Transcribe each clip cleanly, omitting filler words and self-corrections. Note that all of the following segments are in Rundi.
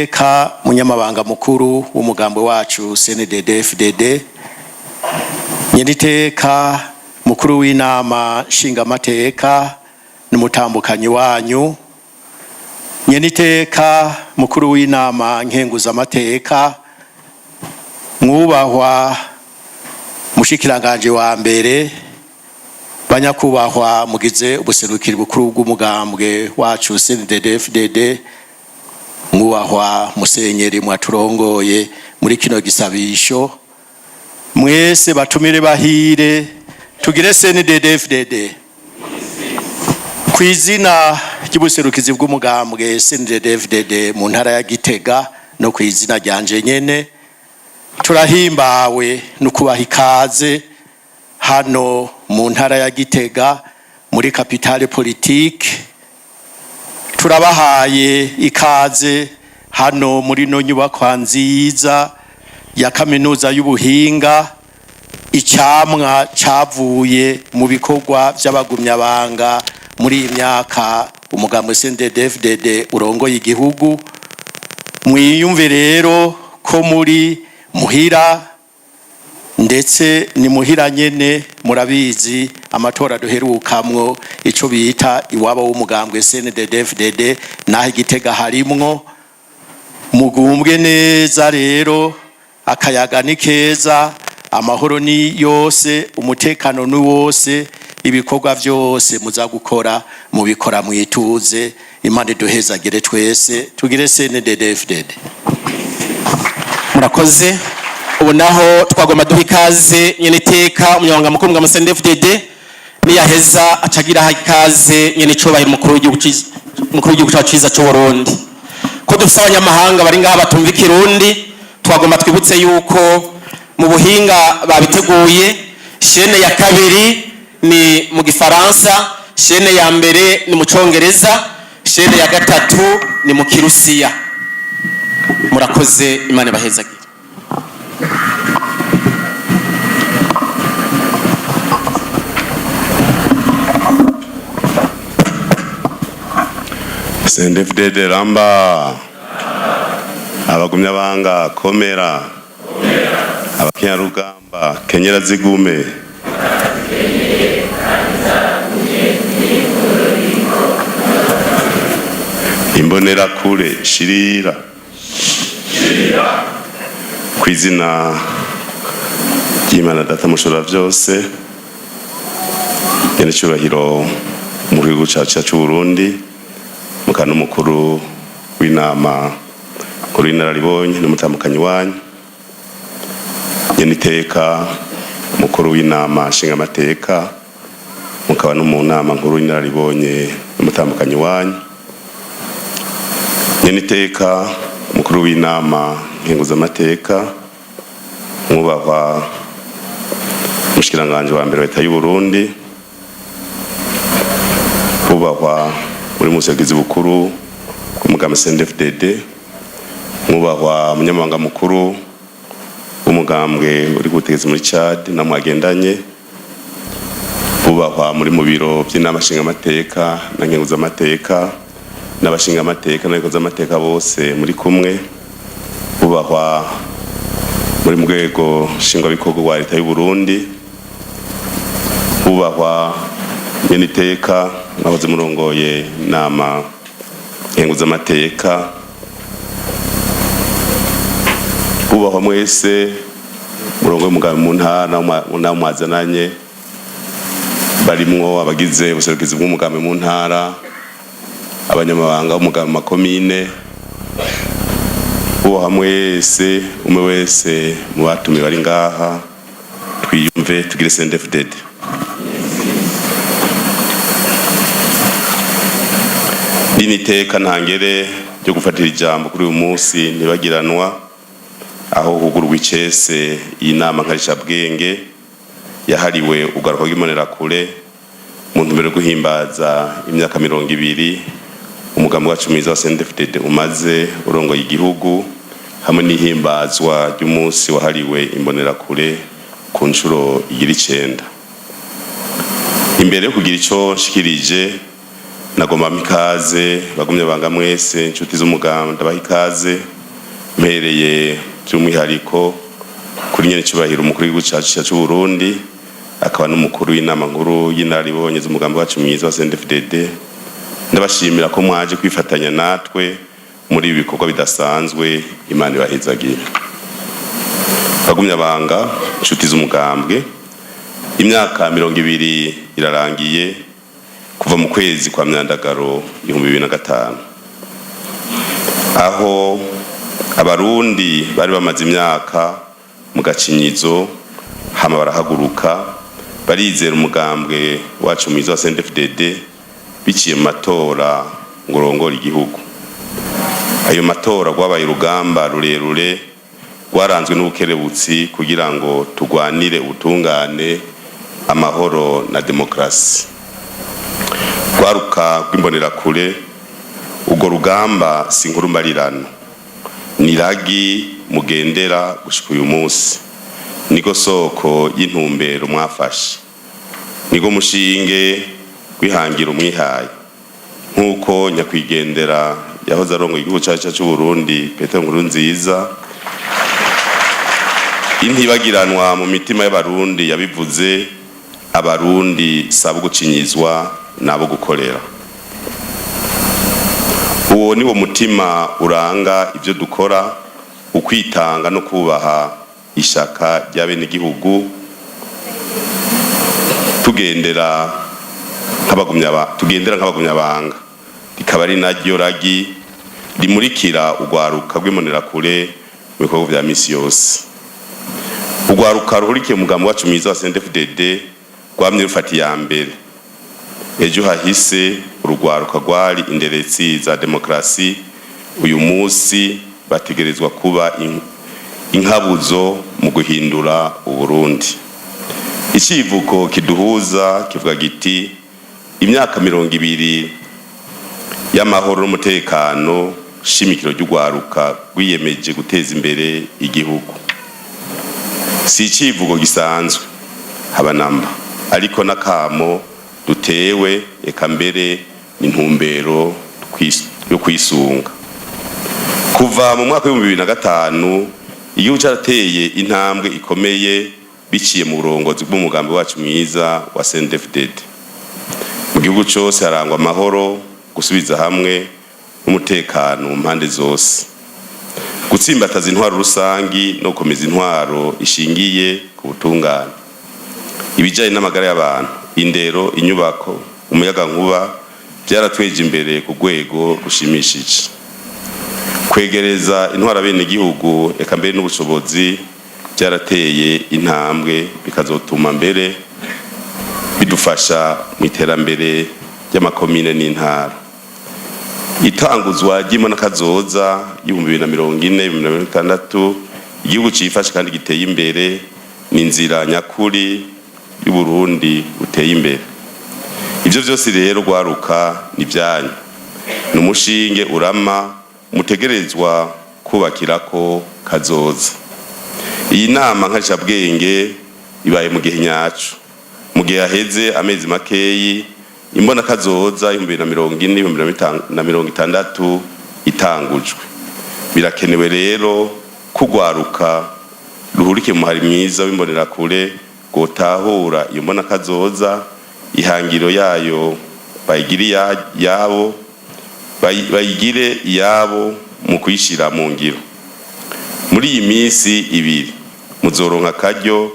Eka munyamabanga mukuru w'umugambi wacu CNDD-FDD, nyeniteka mukuru w'inama nshingamateka n'umutambukanyi wanyu, nyeniteka mukuru w'inama nkenguzamateka, mwubahwa mushikiranganje wa mbere, banyakubahwa mugize ubuserukiri bukuru bw'umugambwe wacu CNDD-FDD, mwubahwa musenyeri mwaturongoye muri kino gisabisho, mwese batumire bahire tugire CNDD-FDD. Kwizina ry'ubuserukizi bw'umugambwe CNDD-FDD mu ntara ya Gitega no kwizina ryanje nyene, turahimbawe no kubaha ikaze hano mu ntara ya Gitega muri kapitale politique. Turabahaye ikaze hano muri no nyubakwa nziza ya kaminuza y'ubuhinga, icamwa cavuye mu bikorwa by'abagumyabanga muri imyaka umugambwe CNDD-FDD urongoye igihugu. Mwiyumve rero ko muri muhira, ndetse ni muhira nyene. Murabizi amatora duherukamwo ico bita iwabo w'umugambwe CNDD-FDD, naho Igitega harimwo. Mugumbwe neza rero, akayaga ni keza, amahoro ni yose, umutekano ni wose, ibikorwa vyose muza gukora mubikora mwituze. Imana duhezagire twese tugire CNDD-FDD. Murakoze. Ubu naho twagomba duha ikaze nyeniteka umunyamabanga mukuru wa CNDD-FDD, niyaheza acagira ikaze nyenicubahiro mukuru w'igihugu cyacu cyiza cy'u Burundi. Ko dufite abanyamahanga bari ngaha batumva Ikirundi, twagomba twibutse yuko mu buhinga babiteguye. Shene ya kabiri ni mu Gifaransa, shene ya mbere ni mu Congereza, shene ya gatatu ni mu Kirusiya. Murakoze, Imana ibahezagire. CNDD-FDD ramba, abagumyabanga komera, abakenyarugamba kenyera zigume, imbonera kure shirira, kwizina ry'Imana Data mushobora vyose, nyenicubahiro mu gihugu cyacu cy'u Burundi, mukana mukuru w'inama kuri inararibonye n'umutambukanyi wanyu, nyeniteka mukuru w'inama nshingamateka, mukaba no mu nama nkuru w'inararibonye n'umutambukanyi wanyu, nyeniteka mukuru w'inama nkenguzamateka, mwubahwa mushikiranganje wa mbere leta y'u Burundi, mwubahwa muri musegizi bukuru w'umugambwe CNDD-FDD, mwubahwa munyamabanga mukuru w'umugambwe uri gutegeza muri Chad na mwagendanye, mwubahwa muri mu biro by'inama nshingamateka na nkenguzamateka n'abashingamateka n'abakozamateka bose muri kumwe, mwubahwa muri mu rwego nshingwabikorwa rwa leta y'u Burundi, mwubahwa nyeniteka mwahoze murongoye inama nkenguzamateka, mwubahwa mwese murongoye umugambi mu ntara mwazananye, barimwo abagize ubuserukizi bw'umugambi mu ntara, abanyamabanga b'umugambi mu makomine, mwubahwa mwese umwe wese mu batumiwe bari ngaha, twiyumve tugire CNDD-FDD. Niteka ntangere ryo gufatira ijambo kuri uyu munsi ntibagiranwa, aho hugurwa icese y'inama nkarishabwenge yahariwe ugaruka rw'imbonera kure mu ntumbero yo guhimbaza imyaka 20 umugambi wacu mwiza wa CNDD-FDD umaze urongoye igihugu, hamwe n'ihimbazwa ry'umunsi wahariwe imbonera kure ku nshuro 9. Imbere yo kugira ico nshikirije, nagomba mikaze bagumye banga mwese inshuti z'umugambwe ndabaha ikaze mpereye by'umwihariko kuri nyene cyubahiro umukuru w'igihugu cyacu cy'u Burundi akaba n'umukuru w'inama nkuru y'inararibonye z'umugambwe wacu mwiza wa CNDD-FDD. Ndabashimira ko mwaje kwifatanya natwe muri ibi bikorwa bidasanzwe. Imana ibahezagire. Bagumye banga inshuti z'umugambwe, imyaka 20 irarangiye kuva mu kwezi kwa Myandagaro 2005 aho abarundi bari bamaze imyaka mu gacinyizo hama barahaguruka barizera umugambwe wacu mwiza wa CNDD-FDD biciye matora ngorongora igihugu. Ayo matora gwabaye urugamba rurerure rwaranzwe n'ubukerebutsi kugira ngo tugwanire ubutungane, amahoro na demokrasi. Kwaruka kw'imbonerakure ubwo rugamba sinkuru mbarirano niragi mugendera gushika uyu munsi, nigo soko y'intumbero mwafashe, nigo mushinge kwihangira umwihaye nkuko nyakwigendera yahoze arongoye igihugu cyacu cy'u Burundi Petero Nkurunziza intibagiranwa mu mitima y'abarundi yabivuze, abarundi sabo gucinyizwa nabo gukorera. Uwo ni wo mutima uranga ivyo dukora, ukwitanga no kubaha ishaka ry'abene igihugu, tugendera nk'abagumyabanga, rikaba ari naryo ragi rimurikira urwaruka rw'imbonerakure mu bikorwa vya misi yose. Urwaruka ruhurikiye umugambi wacu mwiza wa CNDD-FDD rwamye rufata iya mbere. Ejo hahise urugwaruka rwari inderetsi za demokrasi, uyu munsi bategerezwa kuba inkabuzo mu guhindura Uburundi. Icivuko kiduhuza kivuga giti imyaka 20 y'amahoro n'umutekano, shimikiro ry'urwaruka rwiyemeje guteza imbere igihugu. Si icivugo gisanzwe habanamba, ariko nakamo dutewe eka mbere intumbero yo kwisunga. Kuva mu mwaka wa 2005 igihugu cyarateye intambwe ikomeye biciye mu burongozi bw'umugambi wacu mwiza wa CNDD-FDD. Mu gihugu cyose harangwa amahoro, gusubiza hamwe n'umutekano mu mpande zose, gutsimbataza intwaro rusangi no gukomeza intwaro ishingiye ku butungane, ibijanye n'amagara y'abantu, indero, inyubako, umuyaga nkuba byaratweje imbere ku rwego rushimishije. Kwegereza intwaro abene igihugu eka mbere n'ubushobozi byarateye intambwe, bikazotuma mbere bidufasha mu iterambere ry'amakomine n'intara. Itanguzwa ry'imona kazoza y'ibihumbi 2040-2060 igihugu cifashe kandi giteye imbere, ni inzira nyakuri y'u Burundi uteye imbere. Ivyo vyose rero rwaruka ni byanyu, n'umushinge urama mutegerezwa kubakirako kazoza. Iyi nama nkarishabwenge ibaye mu gihe nyacu, mu gihe haheze amezi makeyi imbona kazoza 2040-2060 itangujwe. Birakenewe rero kugwaruka ruhurike mu hari mwiza w'imbonerakure gotahura iyo mbona kazoza, ihangiro yayo bayigire yabo mu kwishira mu ngiro. Muri iyi minsi ibiri muzoronka akaryo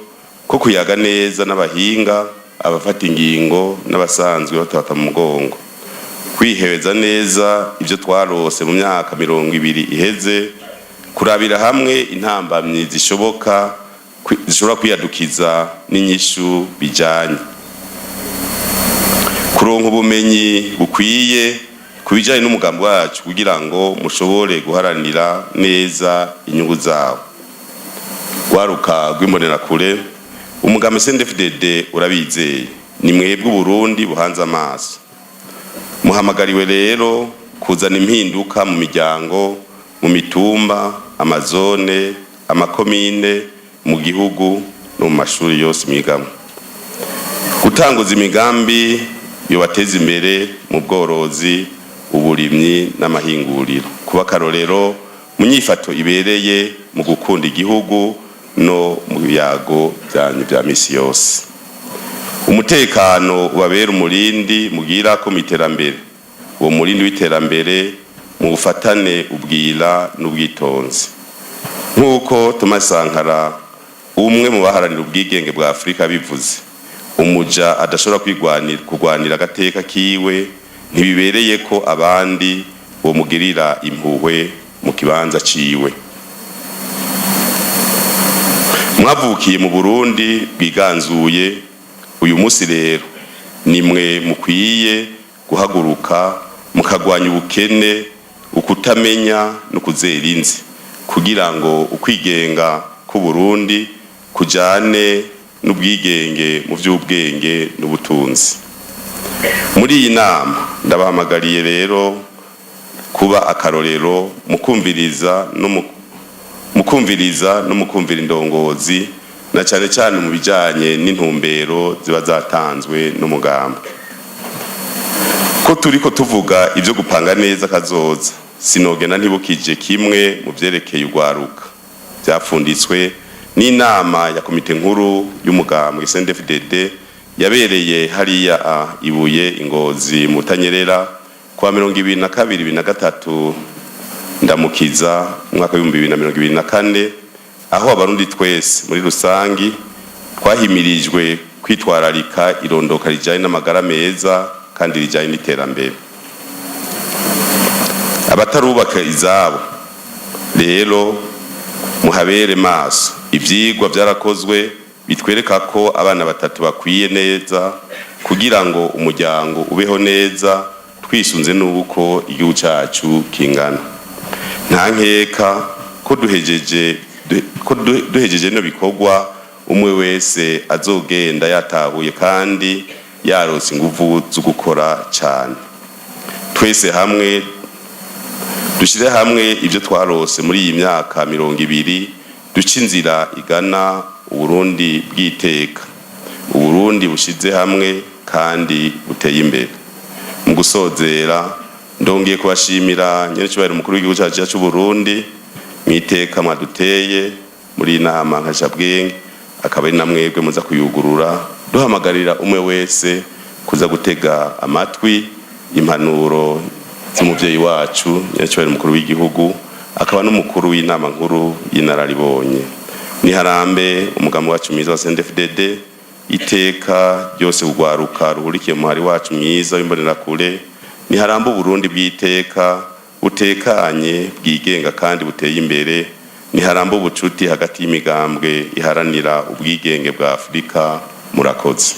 ko kuyaga neza n'abahinga, abafata ingingo n'abasanzwe batata mu mugongo, kwiheweza neza ivyo twarose mu myaka 20 iheze, kurabira hamwe intambamyi zishobora kwiyadukiza n'inyishu bijanye, kuronka ubumenyi bukwiye kubijanye n'umugambi wacu kugira ngo mushobore guharanira neza inyungu zawo. Waruka rw'imbonerakure, umugambi CNDD-FDD urabizeye, ni mwebwe Burundi buhanze amaso. Muhamagariwe rero kuzana impinduka mu miryango, mu mitumba, amazone, amakomine, mu gihugu no mu mashuri yose mwigamo. Gutanguza imigambi yobateza imbere mu bworozi, uburimyi n'amahinguriro, kuba akarorero mu nyifato ibereye mu gukunda igihugu no mu biyago byanyu bya misi yose. Umutekano ubabera umurindi mugira ko mu iterambere, uwo murindi w'iterambere mu bufatane, ubwira n'ubwitonzi. Nk'uko Thomas Sankara, umwe mu baharanira ubwigenge bwa Afurika, bivuze, umuja adashobora kurwanira agateka kiwe, ntibibereye ko abandi bomugirira impuhwe mu kibanza ciwe. Mwavukiye mu Burundi bwiganzuye, uyu munsi rero nimwe mukwiye guhaguruka mukagwanya ubukene, ukutamenya no kuzera inzi, kugira ngo ukwigenga ku Burundi kujane n'ubwigenge mu by'ubwenge n'ubutunzi. Muri iyi nama ndabahamagariye rero kuba akarorero mukumviriza no mukumvira indongozi, na cyane cyane mu bijanye n'intumbero ziba zatanzwe n'umugambi. Ko turiko tuvuga ibyo gupanga neza kazoza, sinogena ntibukije kimwe mu byerekeye urwaruka byapfunditswe n'inama ya komite nkuru y'umugambwe CNDD-FDD yabereye hariya Ibuye Ingozi mu Tanyerera kwa 2022 ndamukiza mwaka wa 2024, aho abarundi twese muri rusangi twahimirijwe kwitwararika irondoka rijanye n'amagara meza kandi rijanye n'iterambere. Abatarubaka izabo rero muhabere maso, ivyigwa byarakozwe bitwereka ko abana batatu bakwiye neza kugira ngo umuryango ubeho neza, twisunze n'uko igihugu cyacu kingana. Nta nkeka ko duhejeje no bikorwa umwe wese azogenda yatahuye kandi yarose inguvu zo gukora cyane. Twese hamwe dushire hamwe ibyo twarose muri iyi myaka 20, duca inzira igana Uburundi bw'iteka, Uburundi bushize hamwe kandi buteye imbere. Mu gusozera ndongeye kubashimira nyerecyubahiro umukuru w'igihugu cyacu cy'u Burundi mwiteka mwaduteye muri inama nkajabwenge, akaba ari namwebwe muza kuyugurura, duhamagarira umwe wese kuza gutega amatwi impanuro z'umuvyeyi wacu nyerecyubahiro umukuru w'igihugu, akaba n'umukuru w'inama nkuru y'inararibonye. Niharambe umugambi wacu mwiza wa CNDD-FDD, iteka ryose urwaruka ruhurikiye mu hari wacu mwiza w'imbonerakure. Niharambe Burundi bw'iteka butekanye, bwigenga kandi buteye imbere. Niharambe ubucuti hagati y'imigambwe iharanira ubwigenge bwa Afurika. Murakoze.